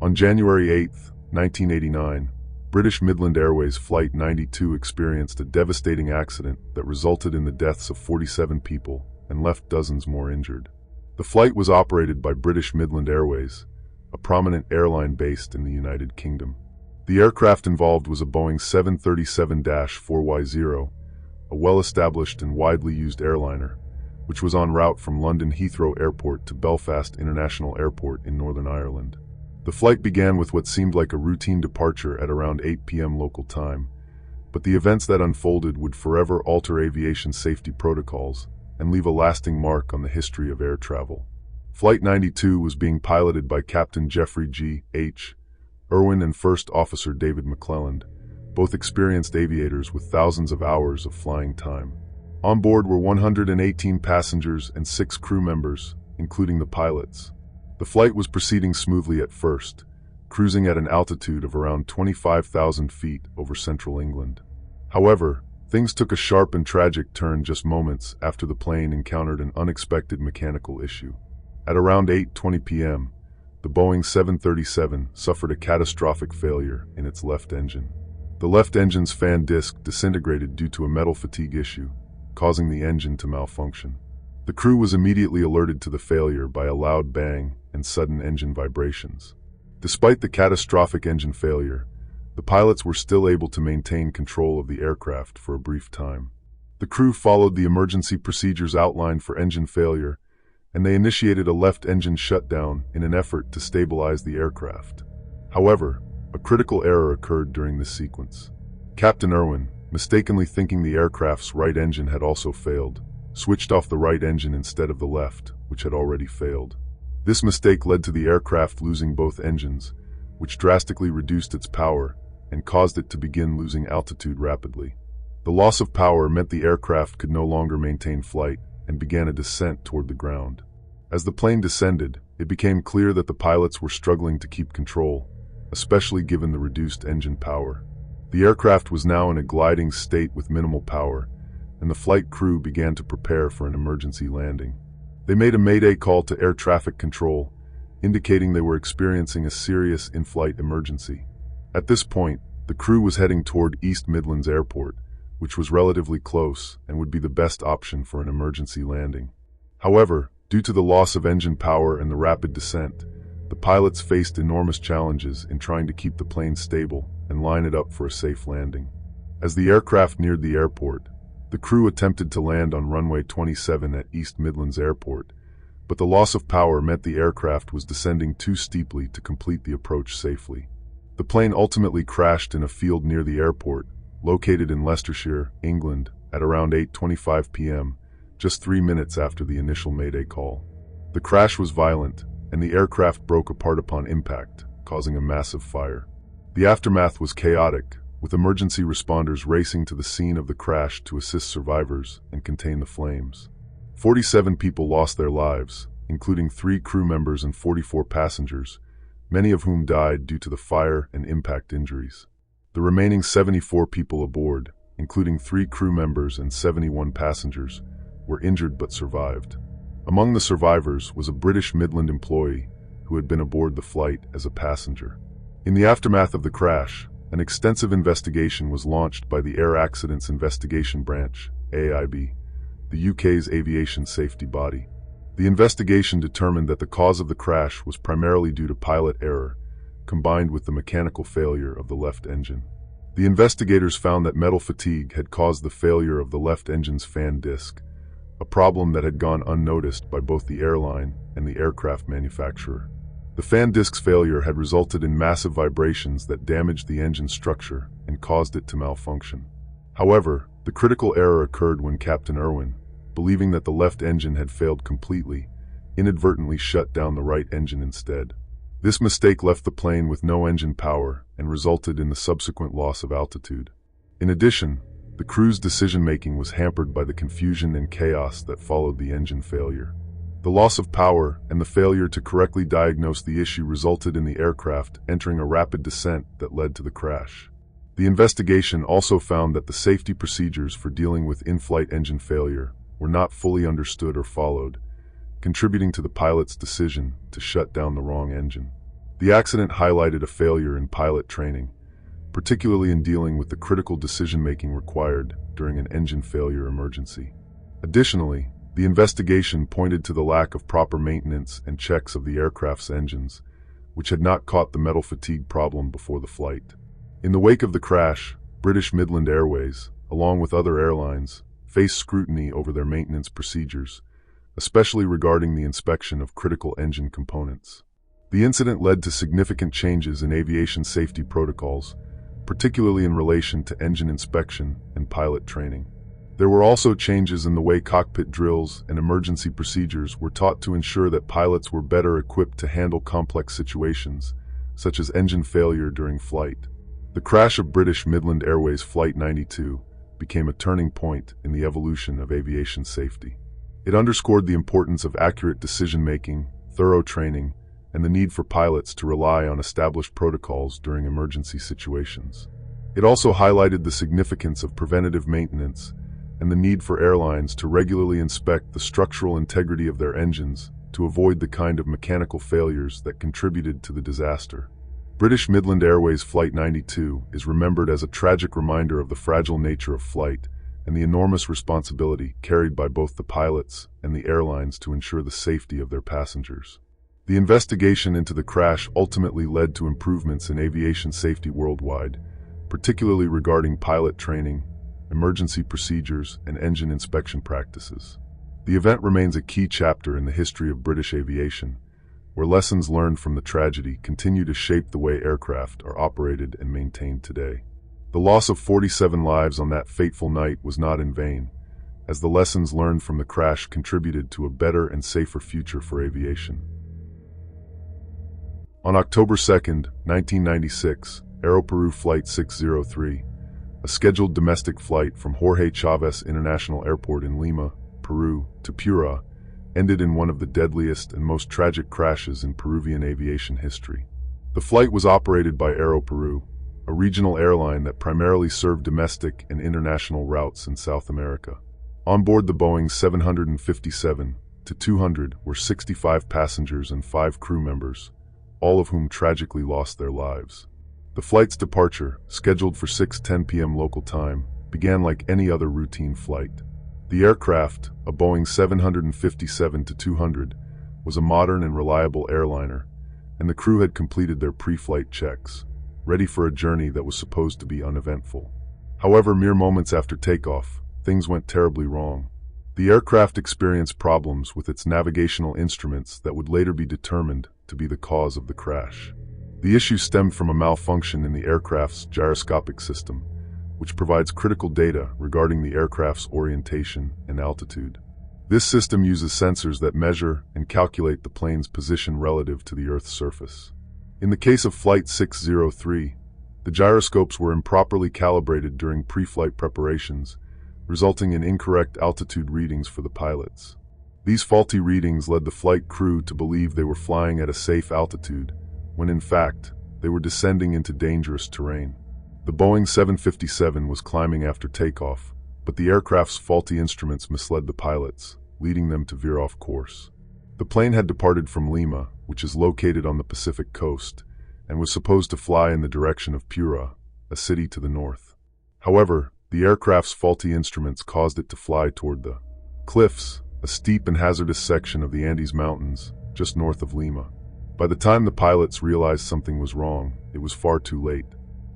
On January 8, 1989, British Midland Airways Flight 92 experienced a devastating accident that resulted in the deaths of 47 people and left dozens more injured. The flight was operated by British Midland Airways, a prominent airline based in the United Kingdom. The aircraft involved was a Boeing 737-4Y0, a well-established and widely used airliner, which was en route from London Heathrow Airport to Belfast International Airport in Northern Ireland. The flight began with what seemed like a routine departure at around 8 p.m. local time, but the events that unfolded would forever alter aviation safety protocols and leave a lasting mark on the history of air travel. Flight 92 was being piloted by Captain Jeffrey G. H. Irwin and First Officer David McClelland, both experienced aviators with thousands of hours of flying time. On board were 118 passengers and 6 crew members, including the pilots. The flight was proceeding smoothly at first, cruising at an altitude of around 25,000 feet over central England. However, things took a sharp and tragic turn just moments after the plane encountered an unexpected mechanical issue. At around 8:20 p.m., the Boeing 737 suffered a catastrophic failure in its left engine. The left engine's fan disc disintegrated due to a metal fatigue issue, causing the engine to malfunction. The crew was immediately alerted to the failure by a loud bang and sudden engine vibrations. Despite the catastrophic engine failure, the pilots were still able to maintain control of the aircraft for a brief time. The crew followed the emergency procedures outlined for engine failure, and they initiated a left engine shutdown in an effort to stabilize the aircraft. However, a critical error occurred during this sequence. Captain Irwin, mistakenly thinking the aircraft's right engine had also failed, switched off the right engine instead of the left, which had already failed. This mistake led to the aircraft losing both engines, which drastically reduced its power and caused it to begin losing altitude rapidly. The loss of power meant the aircraft could no longer maintain flight and began a descent toward the ground. As the plane descended, it became clear that the pilots were struggling to keep control, especially given the reduced engine power. The aircraft was now in a gliding state with minimal power, and the flight crew began to prepare for an emergency landing. They made a mayday call to air traffic control, indicating they were experiencing a serious in-flight emergency. At this point, the crew was heading toward East Midlands Airport, which was relatively close and would be the best option for an emergency landing. However, due to the loss of engine power and the rapid descent, the pilots faced enormous challenges in trying to keep the plane stable and line it up for a safe landing. As the aircraft neared the airport, the crew attempted to land on runway 27 at East Midlands Airport, but the loss of power meant the aircraft was descending too steeply to complete the approach safely. The plane ultimately crashed in a field near the airport, located in Leicestershire, England, at around 8:25 p.m., just 3 minutes after the initial mayday call. The crash was violent, and the aircraft broke apart upon impact, causing a massive fire. The aftermath was chaotic, with emergency responders racing to the scene of the crash to assist survivors and contain the flames. 47 people lost their lives, including 3 crew members and 44 passengers, many of whom died due to the fire and impact injuries. The remaining 74 people aboard, including 3 crew members and 71 passengers, were injured but survived. Among the survivors was a British Midland employee who had been aboard the flight as a passenger. In the aftermath of the crash, an extensive investigation was launched by the Air Accidents Investigation Branch, AIB, the UK's aviation safety body. The investigation determined that the cause of the crash was primarily due to pilot error, combined with the mechanical failure of the left engine. The investigators found that metal fatigue had caused the failure of the left engine's fan disc, a problem that had gone unnoticed by both the airline and the aircraft manufacturer. The fan disc's failure had resulted in massive vibrations that damaged the engine structure and caused it to malfunction. However, the critical error occurred when Captain Irwin, believing that the left engine had failed completely, inadvertently shut down the right engine instead. This mistake left the plane with no engine power and resulted in the subsequent loss of altitude. In addition, the crew's decision-making was hampered by the confusion and chaos that followed the engine failure. The loss of power and the failure to correctly diagnose the issue resulted in the aircraft entering a rapid descent that led to the crash. The investigation also found that the safety procedures for dealing with in-flight engine failure were not fully understood or followed, contributing to the pilot's decision to shut down the wrong engine. The accident highlighted a failure in pilot training, particularly in dealing with the critical decision-making required during an engine failure emergency. Additionally, the investigation pointed to the lack of proper maintenance and checks of the aircraft's engines, which had not caught the metal fatigue problem before the flight. In the wake of the crash, British Midland Airways, along with other airlines, faced scrutiny over their maintenance procedures, especially regarding the inspection of critical engine components. The incident led to significant changes in aviation safety protocols, particularly in relation to engine inspection and pilot training. There were also changes in the way cockpit drills and emergency procedures were taught to ensure that pilots were better equipped to handle complex situations, such as engine failure during flight. The crash of British Midland Airways Flight 92 became a turning point in the evolution of aviation safety. It underscored the importance of accurate decision-making, thorough training, and the need for pilots to rely on established protocols during emergency situations. It also highlighted the significance of preventative maintenance and the need for airlines to regularly inspect the structural integrity of their engines to avoid the kind of mechanical failures that contributed to the disaster. British Midland Airways Flight 92 is remembered as a tragic reminder of the fragile nature of flight and the enormous responsibility carried by both the pilots and the airlines to ensure the safety of their passengers. The investigation into the crash ultimately led to improvements in aviation safety worldwide, particularly regarding pilot training, emergency procedures, and engine inspection practices. The event remains a key chapter in the history of British aviation, where lessons learned from the tragedy continue to shape the way aircraft are operated and maintained today. The loss of 47 lives on that fateful night was not in vain, as the lessons learned from the crash contributed to a better and safer future for aviation. On October 2, 1996, Aeroperu Flight 603, a scheduled domestic flight from Jorge Chávez International Airport in Lima, Peru, to Piura, ended in one of the deadliest and most tragic crashes in Peruvian aviation history. The flight was operated by Aeroperu, a regional airline that primarily served domestic and international routes in South America. On board the Boeing 757-200 were 65 passengers and 5 crew members, all of whom tragically lost their lives. The flight's departure, scheduled for 6:10 p.m. local time, began like any other routine flight. The aircraft, a Boeing 757-200, was a modern and reliable airliner, and the crew had completed their pre-flight checks, ready for a journey that was supposed to be uneventful. However, mere moments after takeoff, things went terribly wrong. The aircraft experienced problems with its navigational instruments that would later be determined to be the cause of the crash. The issue stemmed from a malfunction in the aircraft's gyroscopic system, which provides critical data regarding the aircraft's orientation and altitude. This system uses sensors that measure and calculate the plane's position relative to the Earth's surface. In the case of Flight 603, the gyroscopes were improperly calibrated during pre-flight preparations, resulting in incorrect altitude readings for the pilots. These faulty readings led the flight crew to believe they were flying at a safe altitude, when in fact, they were descending into dangerous terrain. The Boeing 757 was climbing after takeoff, but the aircraft's faulty instruments misled the pilots, leading them to veer off course. The plane had departed from Lima, which is located on the Pacific coast, and was supposed to fly in the direction of Piura, a city to the north. However, the aircraft's faulty instruments caused it to fly toward the cliffs, a steep and hazardous section of the Andes Mountains, just north of Lima. By the time the pilots realized something was wrong, it was far too late.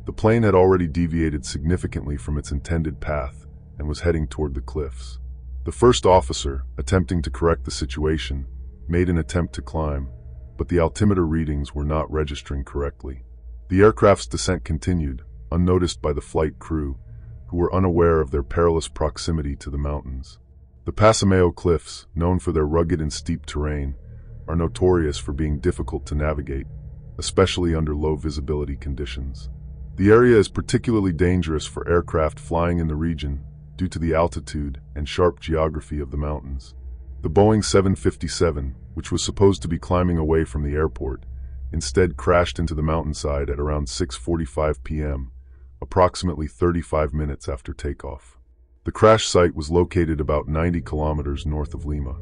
The plane had already deviated significantly from its intended path and was heading toward the cliffs. The first officer, attempting to correct the situation, made an attempt to climb, but the altimeter readings were not registering correctly. The aircraft's descent continued, unnoticed by the flight crew, who were unaware of their perilous proximity to the mountains. The Pasamayo Cliffs, known for their rugged and steep terrain, are notorious for being difficult to navigate, especially under low visibility conditions. The area is particularly dangerous for aircraft flying in the region due to the altitude and sharp geography of the mountains. The Boeing 757, which was supposed to be climbing away from the airport, instead crashed into the mountainside at around 6:45 p.m., approximately 35 minutes after takeoff. The crash site was located about 90 kilometers north of Lima.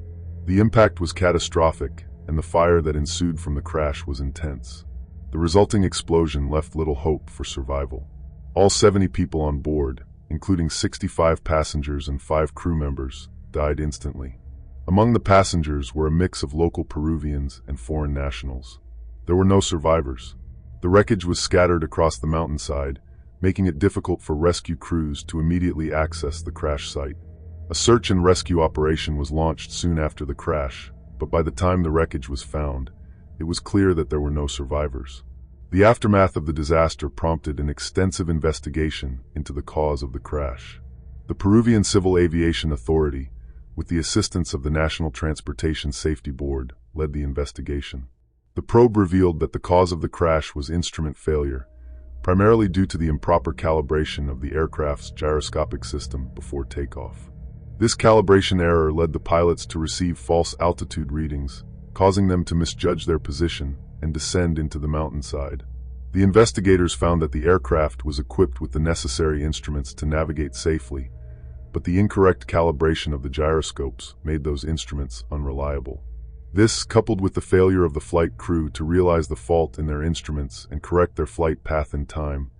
The impact was catastrophic, and the fire that ensued from the crash was intense. The resulting explosion left little hope for survival. All 70 people on board, including 65 passengers and 5 crew members, died instantly. Among the passengers were a mix of local Peruvians and foreign nationals. There were no survivors. The wreckage was scattered across the mountainside, making it difficult for rescue crews to immediately access the crash site. A search and rescue operation was launched soon after the crash, but by the time the wreckage was found, it was clear that there were no survivors. The aftermath of the disaster prompted an extensive investigation into the cause of the crash. The Peruvian Civil Aviation Authority, with the assistance of the National Transportation Safety Board, led the investigation. The probe revealed that the cause of the crash was instrument failure, primarily due to the improper calibration of the aircraft's gyroscopic system before takeoff. This calibration error led the pilots to receive false altitude readings, causing them to misjudge their position and descend into the mountainside. The investigators found that the aircraft was equipped with the necessary instruments to navigate safely, but the incorrect calibration of the gyroscopes made those instruments unreliable. This, coupled with the failure of the flight crew to realize the fault in their instruments and correct their flight path in time,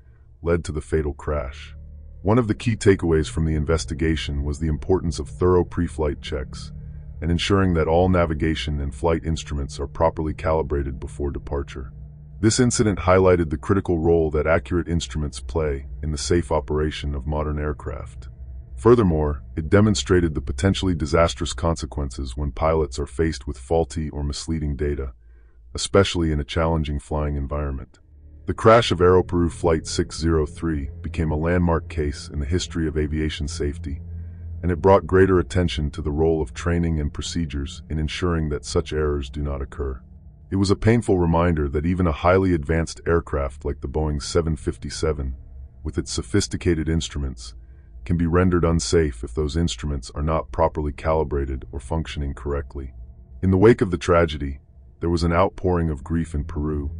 led to the fatal crash. One of the key takeaways from the investigation was the importance of thorough pre-flight checks and ensuring that all navigation and flight instruments are properly calibrated before departure. This incident highlighted the critical role that accurate instruments play in the safe operation of modern aircraft. Furthermore, it demonstrated the potentially disastrous consequences when pilots are faced with faulty or misleading data, especially in a challenging flying environment. The crash of Aeroperu Flight 603 became a landmark case in the history of aviation safety, and it brought greater attention to the role of training and procedures in ensuring that such errors do not occur. It was a painful reminder that even a highly advanced aircraft like the Boeing 757, with its sophisticated instruments, can be rendered unsafe if those instruments are not properly calibrated or functioning correctly. In the wake of the tragedy, there was an outpouring of grief in Peru,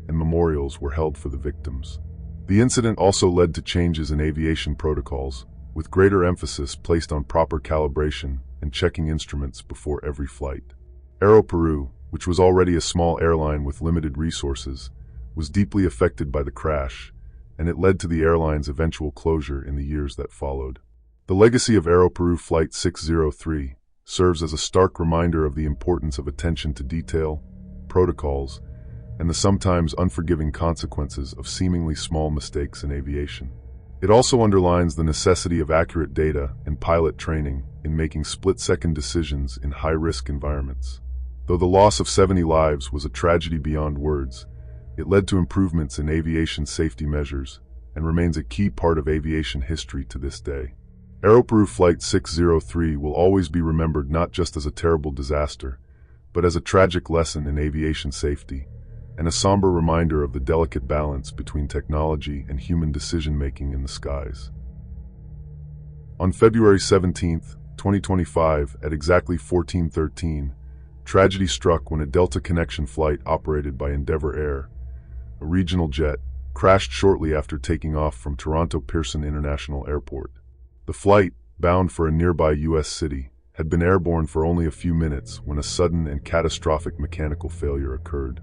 and memorials were held for the victims. The incident also led to changes in aviation protocols, with greater emphasis placed on proper calibration and checking instruments before every flight. Aeroperu, which was already a small airline with limited resources, was deeply affected by the crash, and it led to the airline's eventual closure in the years that followed. The legacy of Aeroperu Flight 603 serves as a stark reminder of the importance of attention to detail, protocols, and the sometimes unforgiving consequences of seemingly small mistakes in aviation. It also underlines the necessity of accurate data and pilot training in making split-second decisions in high-risk environments. Though the loss of 70 lives was a tragedy beyond words, it led to improvements in aviation safety measures and remains a key part of aviation history to this day. Aeroperu Flight 603 will always be remembered not just as a terrible disaster, but as a tragic lesson in aviation safety, and a somber reminder of the delicate balance between technology and human decision-making in the skies. On February 17, 2025, at exactly 14:13, tragedy struck when a Delta connection flight operated by Endeavour Air, a regional jet, crashed shortly after taking off from Toronto Pearson International Airport. The flight, bound for a nearby U.S. city, had been airborne for only a few minutes when a sudden and catastrophic mechanical failure occurred.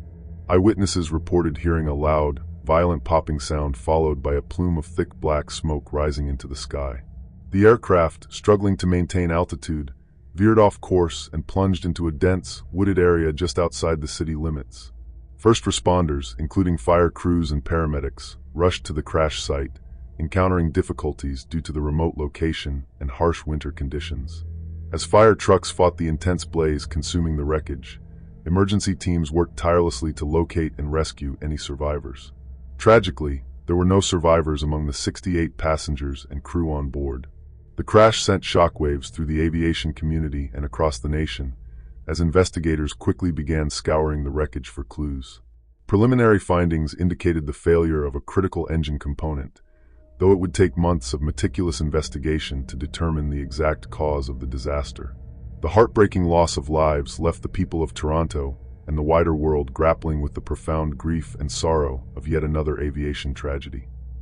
Eyewitnesses reported hearing a loud, violent popping sound followed by a plume of thick black smoke rising into the sky. The aircraft, struggling to maintain altitude, veered off course and plunged into a dense, wooded area just outside the city limits. First responders, including fire crews and paramedics, rushed to the crash site, encountering difficulties due to the remote location and harsh winter conditions. As fire trucks fought the intense blaze consuming the wreckage, emergency teams worked tirelessly to locate and rescue any survivors. Tragically, there were no survivors among the 68 passengers and crew on board. The crash sent shockwaves through the aviation community and across the nation, as investigators quickly began scouring the wreckage for clues. Preliminary findings indicated the failure of a critical engine component, though it would take months of meticulous investigation to determine the exact cause of the disaster. The heartbreaking loss of lives left the people of Toronto and the wider world grappling with the profound grief and sorrow of yet another aviation tragedy.